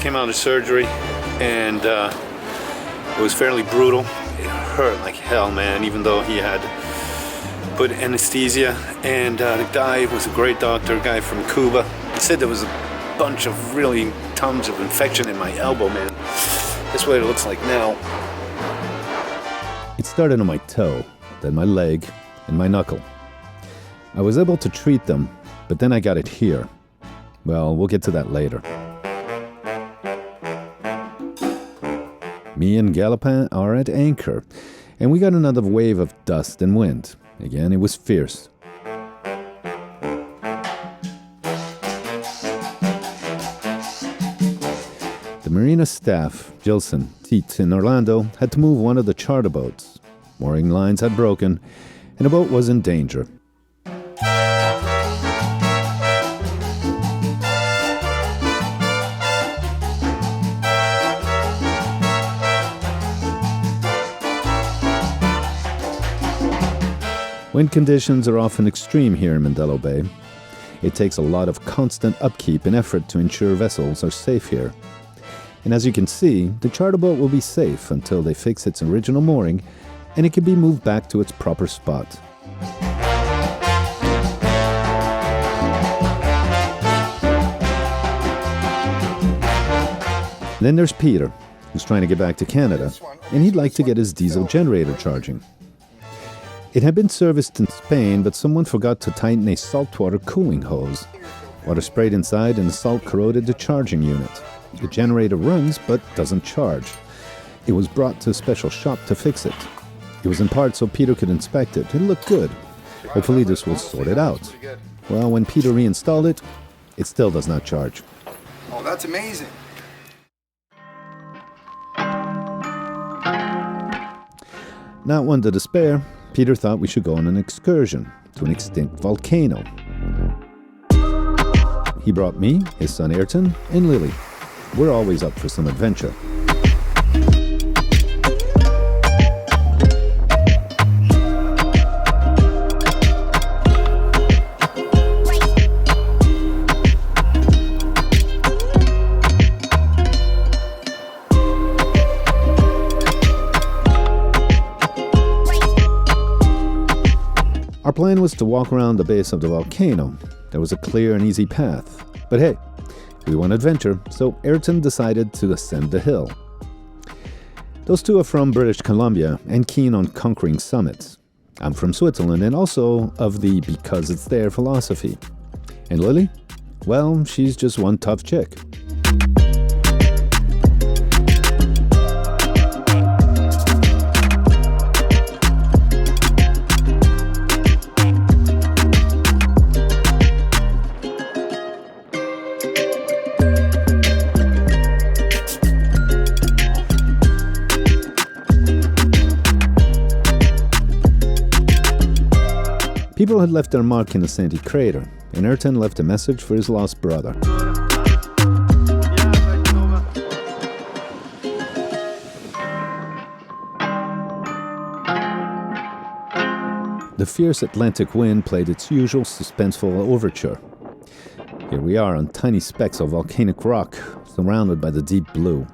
came out of surgery, and it was fairly brutal. It hurt like hell, man, even though he had put anesthesia. And the guy was a great doctor, a guy from Cuba. He said there was a bunch of really tons of infection in my elbow, man. That's what it looks like now. It started on my toe, then my leg, and my knuckle. I was able to treat them, but then I got it here. Well, we'll get to that later. Me and Galopin are at anchor, and we got another wave of dust and wind. Again, it was fierce. The marina staff, Gilson, Teat, and Orlando, had to move one of the charter boats. Mooring lines had broken, and the boat was in danger. Wind conditions are often extreme here in Mindelo Bay. It takes a lot of constant upkeep and effort to ensure vessels are safe here. And as you can see, the charter boat will be safe until they fix its original mooring and it can be moved back to its proper spot. Then there's Peter, who's trying to get back to Canada, and he'd like to get his diesel generator charging. It had been serviced in Spain, but someone forgot to tighten a saltwater cooling hose. Water sprayed inside and the salt corroded the charging unit. The generator runs, but doesn't charge. It was brought to a special shop to fix it. It was in part so Peter could inspect it. It looked good. Hopefully this will sort it out. Well, when Peter reinstalled it, it still does not charge. Oh, that's amazing. Not one to despair, Peter thought we should go on an excursion to an extinct volcano. He brought me, his son Ayrton, and Lily. We're always up for some adventure. Our plan was to walk around the base of the volcano. There was a clear and easy path. But hey, we want adventure, so Ayrton decided to ascend the hill. Those two are from British Columbia and keen on conquering summits. I'm from Switzerland and also of the because it's there philosophy. And Lily? Well, she's just one tough chick. People had left their mark in the sandy crater, and Ayrton left a message for his lost brother. The fierce Atlantic wind played its usual suspenseful overture. Here we are on tiny specks of volcanic rock, surrounded by the deep blue.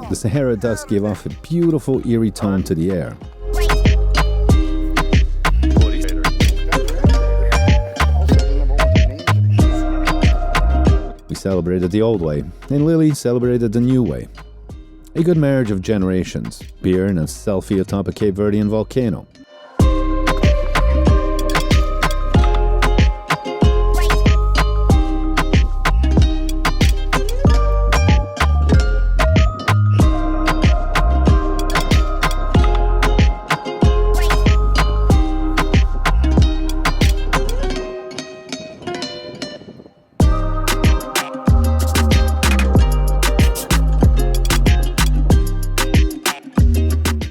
The Sahara dust gave off a beautiful, eerie tone to the air. We celebrated the old way, and Lily celebrated the new way. A good marriage of generations, beer and a selfie atop a Cape Verdean volcano.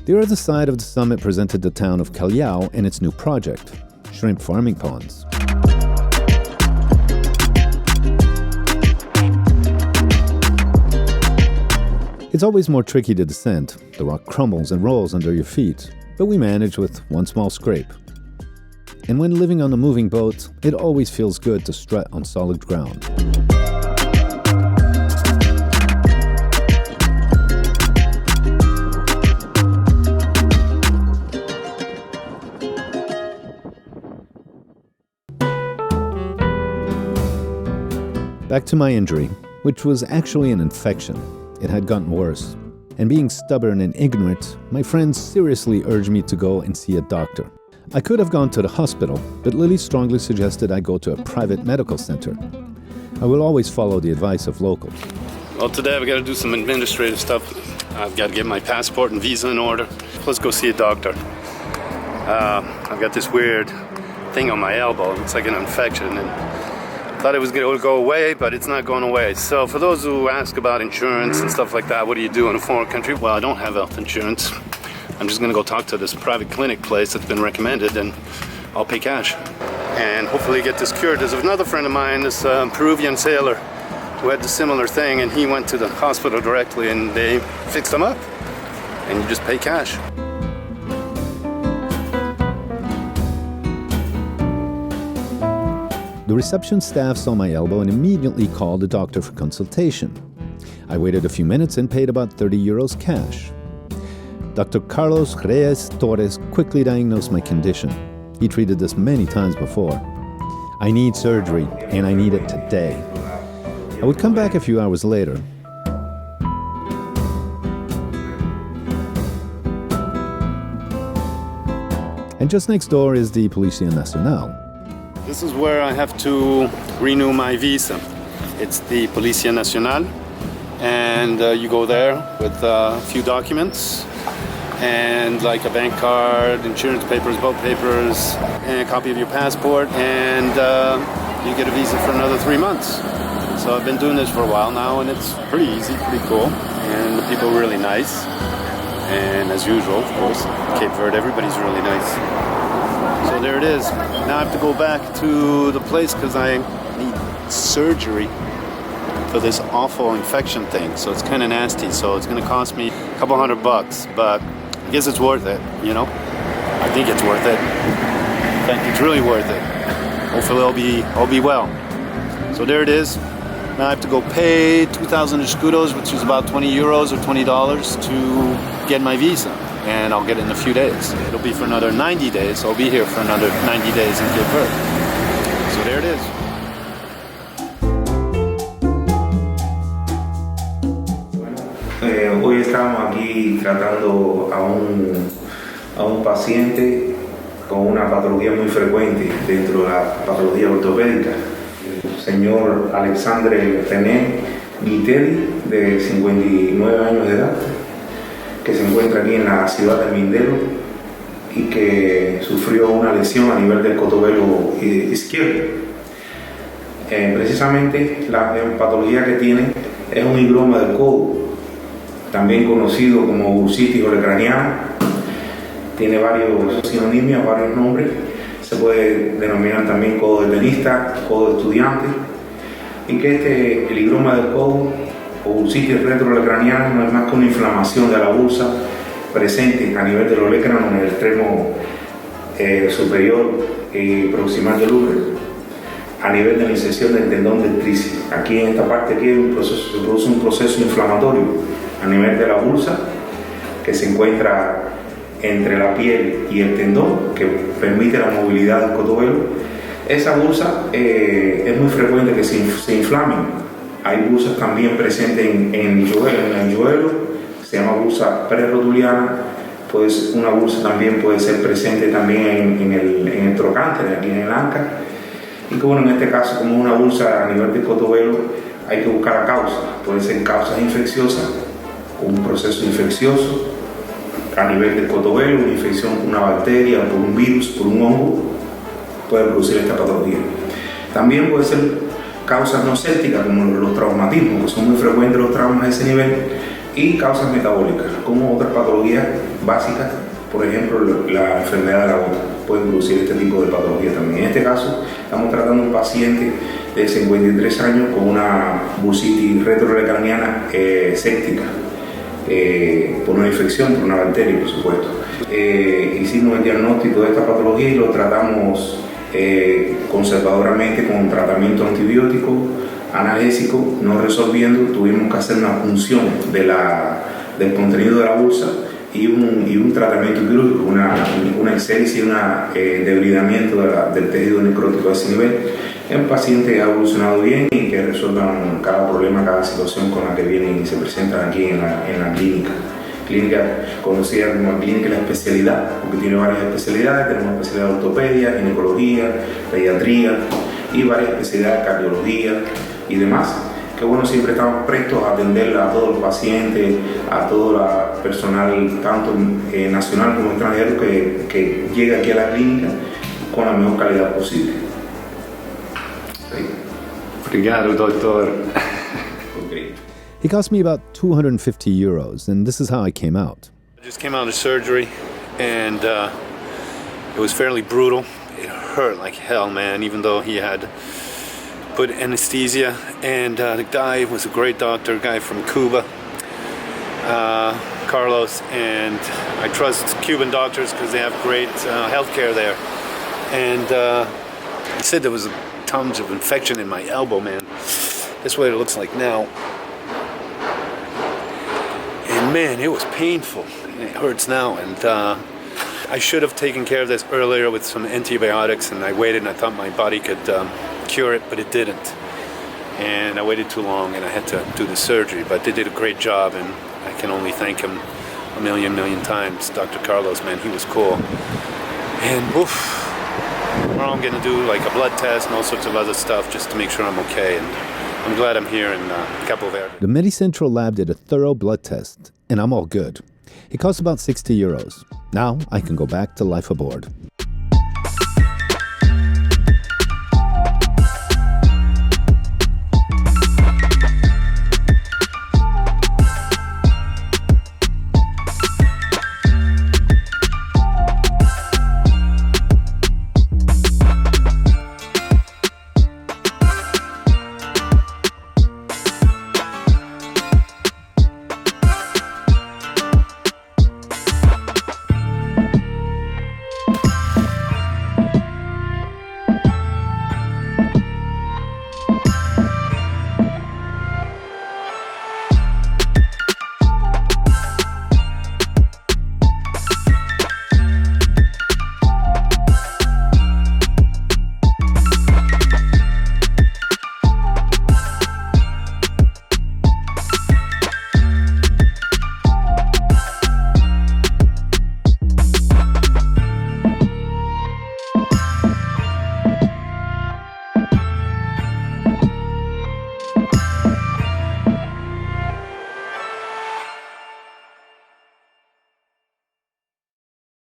The other side of the summit presented the town of Callao and its new project, shrimp farming ponds. It's always more tricky to descend. The rock crumbles and rolls under your feet, but we manage with one small scrape. And when living on a moving boat, it always feels good to strut on solid ground. Back to my injury, which was actually an infection. It had gotten worse. And being stubborn and ignorant, my friends seriously urged me to go and see a doctor. I could have gone to the hospital, but Lily strongly suggested I go to a private medical center. I will always follow the advice of locals. Well, today I've got to do some administrative stuff. I've got to get my passport and visa in order. Let's go see a doctor. I've got this weird thing on my elbow. It's like an infection, and thought it was going to go away, but it's not going away. So for those who ask about insurance and stuff like that, what do you do in a foreign country? Well, I don't have health insurance. I'm just going to go talk to this private clinic place that's been recommended, and I'll pay cash. And hopefully get this cured. There's another friend of mine, this Peruvian sailor, who had the similar thing, and he went to the hospital directly, and they fixed him up. And you just pay cash. The reception staff saw my elbow and immediately called the doctor for consultation. I waited a few minutes and paid about 30 euros cash. Dr. Carlos Reyes Torres quickly diagnosed my condition. He treated this many times before. I need surgery, and I need it today. I would come back a few hours later. And just next door is the Policia Nacional. This is where I have to renew my visa. It's the Policia Nacional, and you go there with a few documents, and like a bank card, insurance papers, boat papers, and a copy of your passport, and you get a visa for another 3 months. So I've been doing this for a while now, and it's pretty easy, pretty cool, and the people are really nice. And as usual, of course, Cape Verde, everybody's really nice. So there it is. Now I have to go back to the place because I need surgery for this awful infection thing. So it's kind of nasty. So it's going to cost me a couple $100, but I guess it's worth it, you know? I think it's worth it. In fact, it's really worth it. Hopefully I'll be well. So there it is. Now I have to go pay 2,000 escudos, which is about 20 euros or $20 to get my visa. And I'll get it in a few days. It'll be for another 90 days. So I'll be here for another 90 days in Cape Verde. So there it is. Hoy estamos aquí tratando a un paciente con una patología muy frecuente dentro de la patología ortopédica. El señor Alexandre René Viteri, de 59 años de edad, que se encuentra aquí en la ciudad de Mindelo y que sufrió una lesión a nivel del cotovelo izquierdo. Precisamente la patología que tiene es un higroma del codo, también conocido como bursitis olecraniana. Tiene varios sinonimios, varios nombres. Se puede denominar también codo de tenista, codo de estudiante, y que el higroma del codo o bursitis retroolecraniana no es más que una inflamación de la bursa presente a nivel del olecrano en el extremo superior y proximal del útero, a nivel de la inserción del tendón del tríceps. Aquí en esta parte aquí se produce un proceso inflamatorio a nivel de la bursa que se encuentra entre la piel y el tendón, que permite la movilidad del cotovelo. Esa bursa es muy frecuente que se inflamen. Hay bursas también presentes en el yuelo, se llama bursa prerotuliana. Pues una bursa también puede ser presente también en el trocánter, aquí en el anca. Y que bueno, en este caso, como una bursa a nivel del cotovelo, hay que buscar la causa. Puede ser causas infecciosas, un proceso infeccioso a nivel del cotovelo, una infección por una bacteria, por un virus, por un hongo, puede producir esta patología. También puede ser causas no sépticas, como los traumatismos, que son muy frecuentes los traumas a ese nivel, y causas metabólicas, como otras patologías básicas, por ejemplo la enfermedad de la gota, puede producir este tipo de patología también. En este caso, estamos tratando a un paciente de 53 años con una bursitis retroolecraniana séptica, por una infección, por una bacteria, por supuesto. Hicimos el diagnóstico de esta patología y lo tratamos conservadoramente con un tratamiento antibiótico, analgésico, no resolviendo. Tuvimos que hacer una punción del contenido de la bolsa y un tratamiento quirúrgico, una excelsis y un debilitamiento del tejido necrótico a ese nivel. El paciente ha evolucionado bien y que resuelvan cada problema, cada situación con la que vienen y se presentan aquí en la clínica. Clínica conocida como clínica de la especialidad, porque tiene varias especialidades. Tenemos especialidad de ortopedia, ginecología, pediatría y varias especialidades de cardiología y demás. Que bueno, siempre estamos prestos a atender a todos los pacientes, a todo el personal, tanto nacional como extranjero, que llega aquí a la clínica con la mejor calidad posible. Sí. Obrigado, doctor. Okay. He cost me about €250, and this is how I came out. I just came out of surgery, and it was fairly brutal. It hurt like hell, man, even though he had put anesthesia. And the guy was a great doctor, a guy from Cuba, Carlos, and I trust Cuban doctors because they have great health care there. And he said there was tons of infection in my elbow, man. That's what it looks like now. And man, it was painful. It hurts now. And I should have taken care of this earlier with some antibiotics, and I waited and I thought my body could cure it, but it didn't. And I waited too long and I had to do the surgery, but they did a great job, and I can only thank him a million times. Dr. Carlos, man, he was cool. And woof, tomorrow I'm gonna do like a blood test and all sorts of other stuff just to make sure I'm okay. And I'm glad I'm here in Cape Verde. The MediCentral lab did a thorough blood test, and I'm all good. It cost about €60. Now I can go back to life aboard.